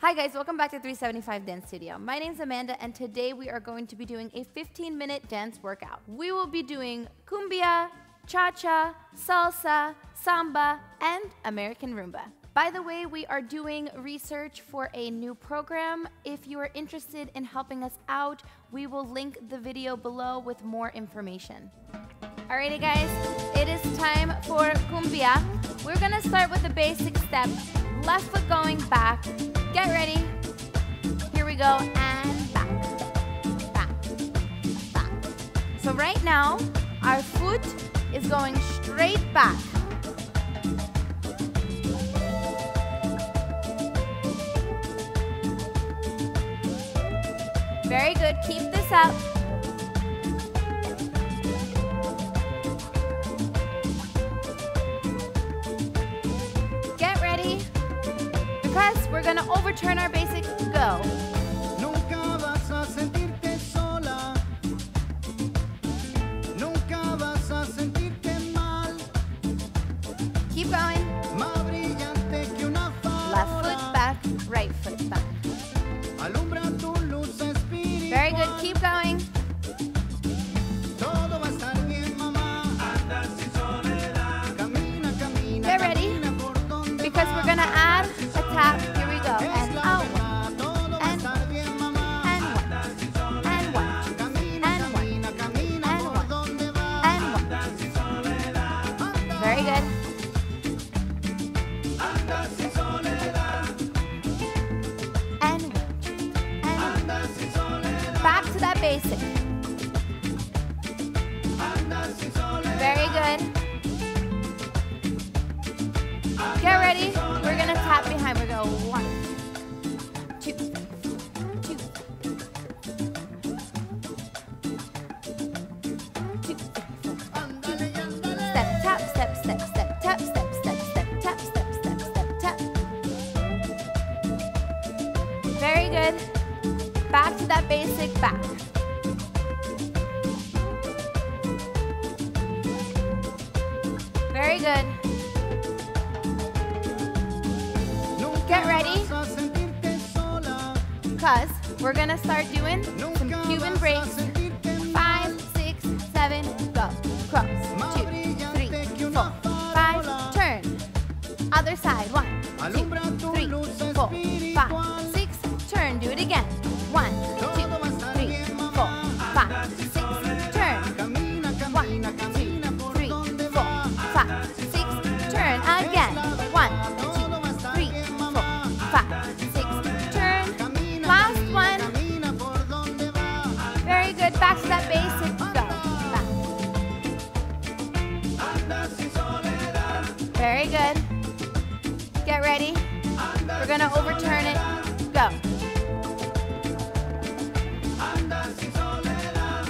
Hi guys, welcome back to 375 Dance Studio. My name's Amanda and today we are going to be doing a 15-minute dance workout. We will be doing Cumbia, Cha-Cha, Salsa, Samba, and American Rumba. By the way, we are doing research for a new program. If you are interested in helping us out, we will link the video below with more information. Alrighty guys, it is time for Cumbia. We're gonna start with the basic step. Left foot going back. Get ready. Here we go, and back, back, back. So right now, our foot is going straight back. Very good, keep this up. Get ready, because we're gonna overturn our basic. Go. Nunca vas a sentirte sola. Nunca vas a sentirte mal. Keep going. Más brillante que una farola. Left foot back, right foot back. Alumbra tu luz espiritual. Very good, keep going. Todo va a estar bien, mamá. Anda sin soledad. Camina, camina. Get ready, camina por donde because we're gonna add a tap. Here we go, and out. todo va a estar bien, mamá. Anda sin soledad. Camina, camina, camina por donde va. Anda sin soledad. Very good. Anda sin soledad. And Anda sin soledad. back to that basic. Anda sin soledad. Very good. Get ready. We're gonna tap behind. We're gonna go 1, 2, 2, 2, 3, 4. Ándale, ándale. Step, tap, step, step, step, tap, step, step, step, tap, step, step, step, tap. Very good. Back to that basic back. Very good. Get ready, Vas a sentirte sola. because we're gonna start doing some Nunca Cuban vas a breaks. sentirte 5, 6, 7, go. Cross. 2, 3, 4, 5, turn. Other side. 1, 2, 3, 4, 5, 6, turn. Do it again. 1, 2, 3, 4, 5, 6, turn. Camina, 1, camina, 2, camina por 3, donde 4, va. 5, 6, turn. Again. 1, 2, 3, 4, 5, 6, turn. Camina, Last camina, one. camina por donde va. Very good. Back to that basic. Go. Back. Anda sin soledad. Very good. Get ready. We're gonna overturn it. Go. Anda sin soledad.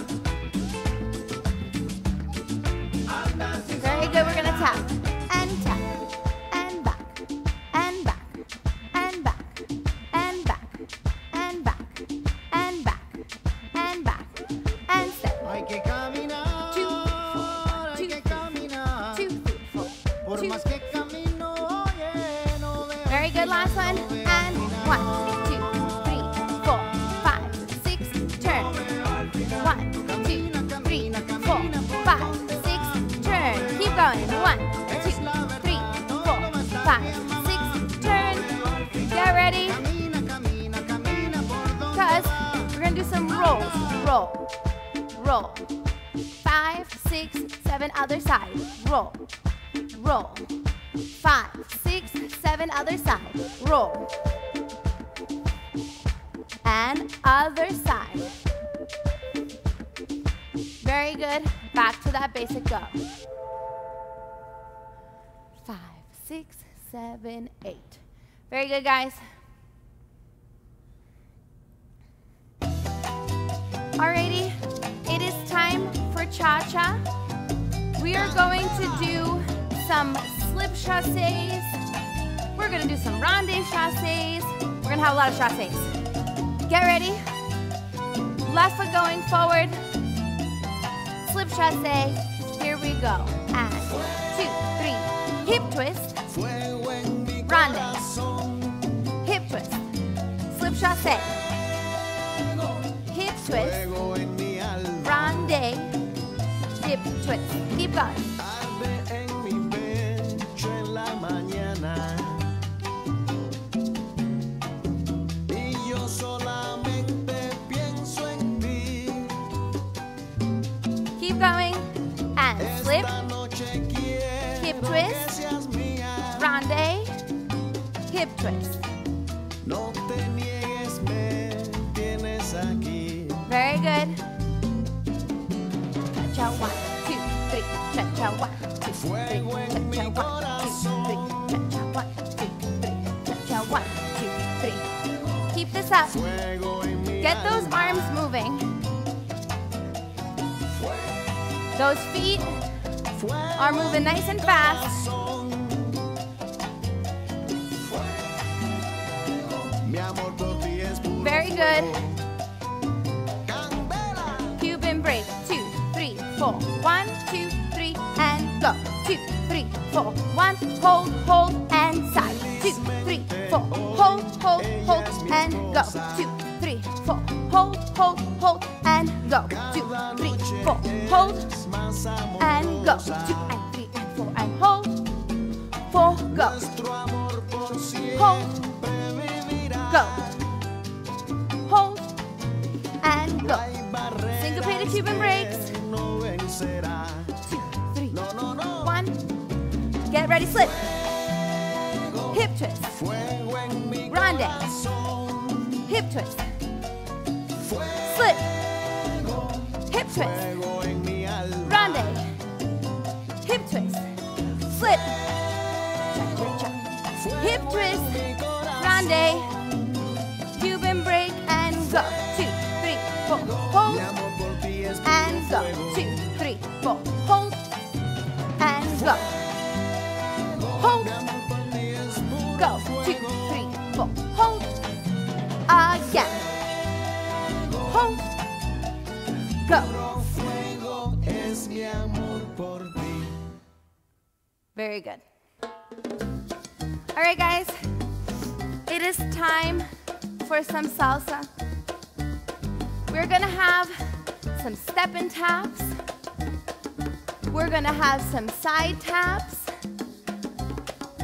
Anda sin Very good. We're gonna tap and tap and back and back and back and back and back and back and back and step. Hay que caminar. 2, 4, Hay 2, que caminar. 2, 3, 4. Por 2. más que camino, oye, no veo. Very good. Last one. And 1, 2, 3, 4, 5, 6. Turn. 1, 2, 3, 4, 5, 6. Turn. Keep going. 1, 2, 3, 4, 5, 6. Turn. Get ready, Camina, camina, camina por donde because va. we're gonna do some rolls. Roll, roll. 5, 6, 7. Other side. Roll, roll. 5, 6, 7. Other side. Roll. And other side. Very good. Back to that basic go. 5, 6, 7, 8. Very good, guys. Alrighty, it is time for cha-cha. We are going to do some slip chassés. We're gonna do some ronde chassés. We're gonna have a lot of chassés. Get ready. Left foot going forward. Slip chassé. Here we go. And 2, 3. Hip twist. Ronde. Hip twist. chassé, hip twist, fuego en mi alma, rondé, dip twist. Keep going. arde en mi pecho en la mañana. Y yo solamente pienso en ti. Keep going. And slip, Esta noche quiero hip que twist, seas mía. rondé, hip twist. No te niegues, me tienes aquí. Very good. Cha-cha, 1, 2, 3. Cha-cha, 1, 2, 3. Fuego en mi Cha-cha, 1, 2, 3. Cha-cha, 1, 2, 3. Cha-cha, 1, 2, 3. Keep this up. Fuego en mi Get those alma. arms moving. Those feet Fuego are moving nice and fast. corazón. Mi amor por ti es puro Very good. fuego. Candela. Cuban break. 2, 3, 4. 1, 2, 3, and go. 2, 3, 4. 1, hold, hold, and side. 2, 3, 4. Hold, hold, hold, and go. 2, 3, 4. Hold, hold, hold, and go. 2, 3, 4. Hold Es más and go. amorosa. 2 and 3 and 4 and hold. 4, go. Nuestro amor por Hold. siempre vivirá. Go. Hold and go. Hay barreras Syncopated Cuban breaks. que no vencerá. 2, 3, No, no, no. 1. Get ready, slip. Hip twist. Fuego en mi Ronde. corazón. Hip twist. Fuego. Slip. Hip twist. Fuego en mi alma. Ronde. Hip twist. Slip. Cha-cha-cha. Hip twist. Mi corazón. Ronde. Cuban break and go. 2, 3, 4. Hold Mi amor por ti es puro and go. fuego. 2, 3, 4. Hold and go. Hold. Mi amor por ti es puro Go. 2, fuego. 3, 4. Hold. Again. Hold. Go. Puro fuego es mi amor por ti. Very good. All right, guys. It is time for some salsa. We're gonna have some step and taps. We're gonna have some side taps.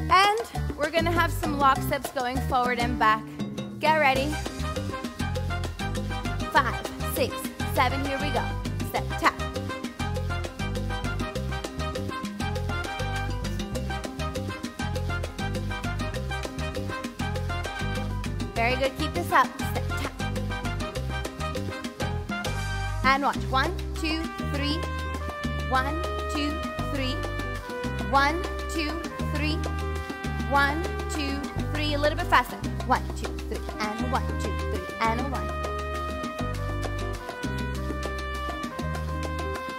And we're gonna have some lock steps going forward and back. Get ready. 5, 6, 7, here we go. Step, tap. Very good, keep this up. Step, tap. And watch. 1, 2, 3. 1, 2, 3. 1, 2, 3. 1, 2, 3. A little bit faster. 1, 2, 3. And 1, 2, 3. And a 1.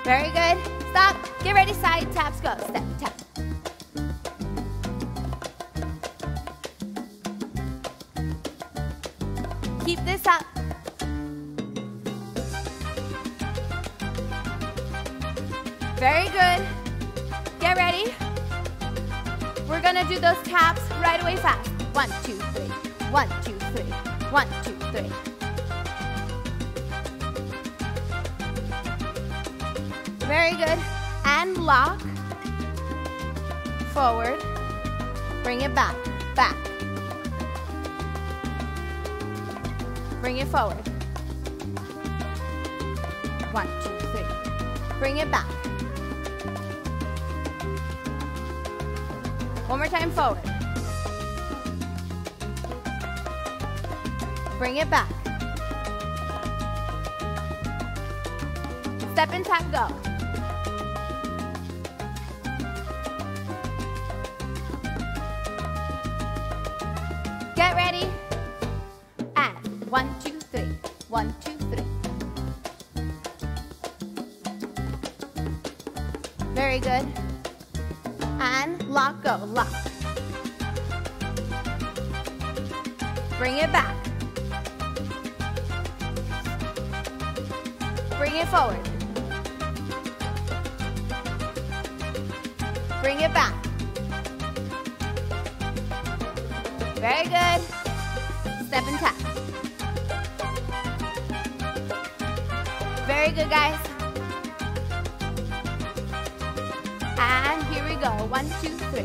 Very good. Stop. Get ready. Side taps. Go. Step, tap. Keep this up. Very good. Get ready. We're gonna do those taps right away fast. 1, 2, 3. 1, 2, 3. 1, 2, 3. Very good. And lock. Forward. Bring it back. Back. Bring it forward. 1, 2, 3. Bring it back. One more time forward. Bring it back. Step and tap, go. Get ready. And 1, 2, 3. 1, 2, 3. Very good. And lock, go, lock. Bring it back. Bring it forward. Bring it back. Very good. Step and tap. Very good, guys. And here we go. 1, 2, 3.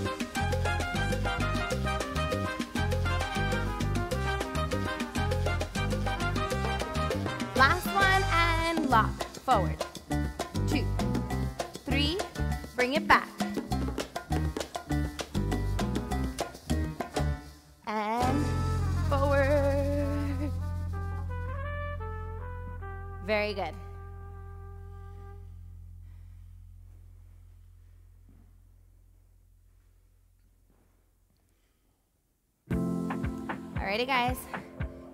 Last one and lock. Forward. 2, 3. Bring it back. And forward. Very good. Alrighty, guys.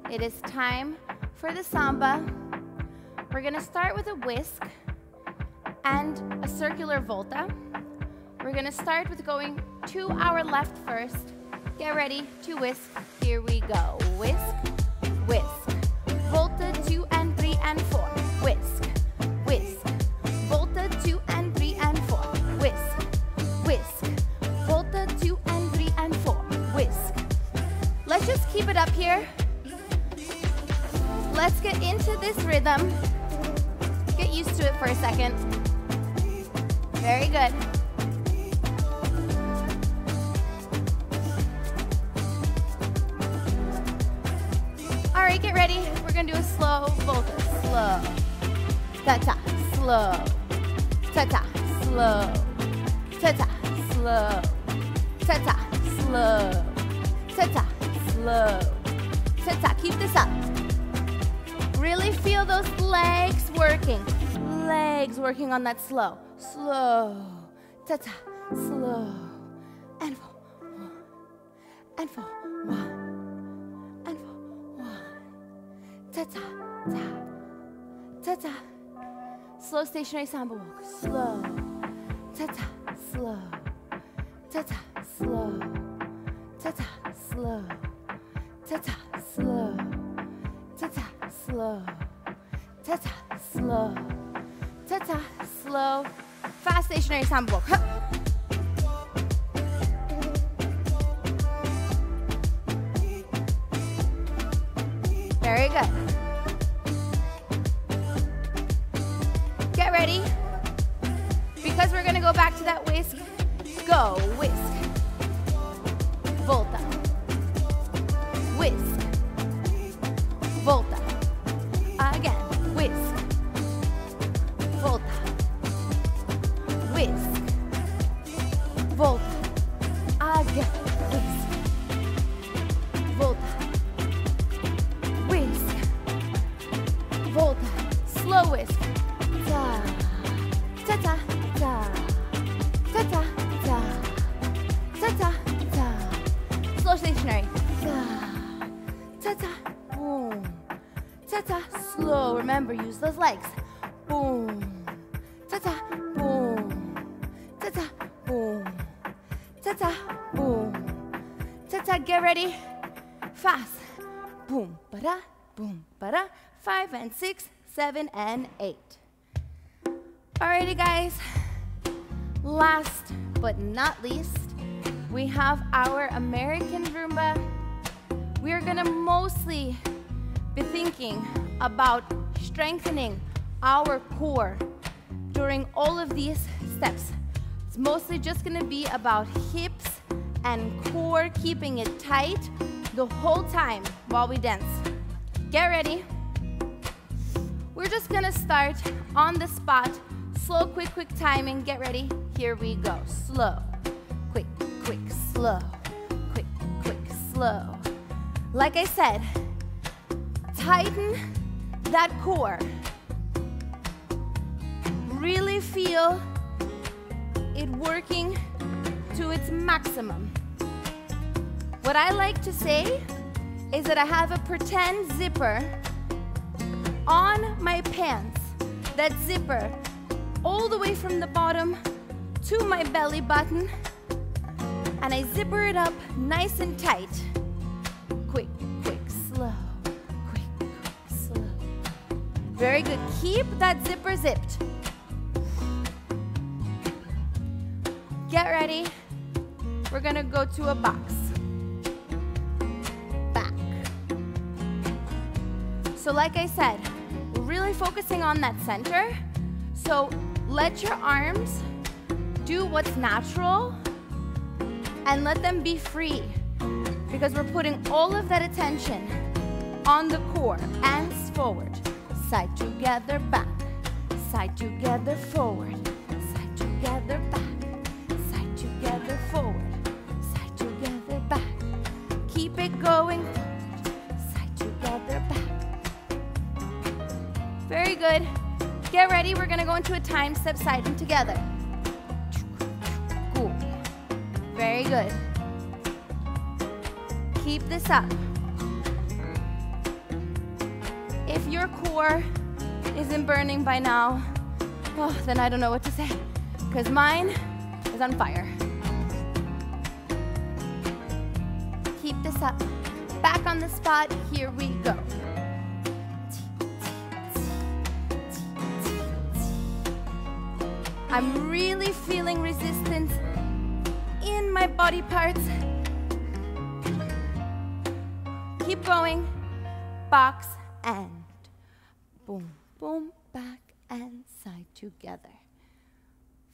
It is time for the samba. We're gonna start with a whisk and a circular volta. We're gonna start with going to our left first. Get ready to whisk. Here we go. Whisk, whisk. Volta 2 and 3 and 4. Whisk, whisk. Volta 2 and 3 and 4. Whisk, whisk. Volta 2 and 3 and 4. Whisk. Let's just keep it up here. Let's get into this rhythm. Get used to it for a second. Very good. All right, get ready. We're gonna do a slow volta. Slow. Ta-ta. Slow. Ta-ta. Slow. Ta-ta. Slow. Ta-ta. Slow. Ta-ta. Slow. Ta-ta. Keep this up. Really feel those legs working. Legs working on that slow. Slow. Ta-ta. Slow. And 4. 1. And 4. 1. And 4. 1. Ta-ta. Ta. Ta-ta. Slow stationary samba walk. Slow. Ta-ta. Slow. Ta-ta. Slow. Ta-ta. Slow. Ta-ta. Slow. Ta-ta. Slow. Ta-ta. Slow. Ta-ta. Slow. Fast stationary samba walk. Very good. Get ready. Because we're going to go back to that whisk. Go. Whisk. Volta. Whisk. Volta. Again. Whisk. Volta. Whisk. Volta. Again. Whisk. Volta. Whisk. Volta. Slow whisk. Ta. Ta-ta. Ta. Ta-ta. Ta. Ta-ta. Ta. Slow stationary. Ta. Ta-ta. Boom. Ta-ta. Slow. Remember, use those legs. Boom. Ta-ta. Boom. Ta-ta. Boom. Ta-ta. Boom. Ta-ta. Get ready. Fast. Boom. Ba-da. Boom. Ba-da. 5 and 6, 7 and 8. Alrighty, guys. Last but not least, we have our American Rumba. We are gonna mostly be thinking about strengthening our core during all of these steps. It's mostly just gonna be about hips and core, keeping it tight the whole time while we dance. Get ready. We're just gonna start on the spot. Slow, quick, quick timing. Get ready. Here we go. Slow, quick, quick, slow, quick, quick, slow. Like I said, tighten that core. Really feel it working to its maximum. What I like to say is that I have a pretend zipper on my pants. That zipper all the way from the bottom to my belly button, and I zipper it up nice and tight. Quick, quick, slow, quick, quick, slow. Very good. Keep that zipper zipped. Get ready. We're gonna go to a box. Back. So like I said, really focusing on that center. So let your arms do what's natural and let them be free, because we're putting all of that attention on the core. Hands forward, side together, back, side together, forward, side together, back, side together, forward, side together, back. Keep it going, forward, side together, back. Very good. Get ready, we're gonna go into a time step sliding together. Cool. Very good. Keep this up. If your core isn't burning by now, oh, then I don't know what to say, because mine is on fire. Keep this up. Back on the spot, here we go. I'm really feeling resistance in my body parts. Keep going. Box and boom, boom, back and side together.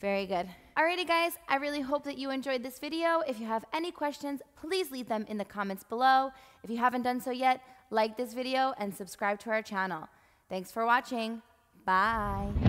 Very good. Alrighty guys, I really hope that you enjoyed this video. If you have any questions, please leave them in the comments below. If you haven't done so yet, like this video and subscribe to our channel. Thanks for watching. Bye.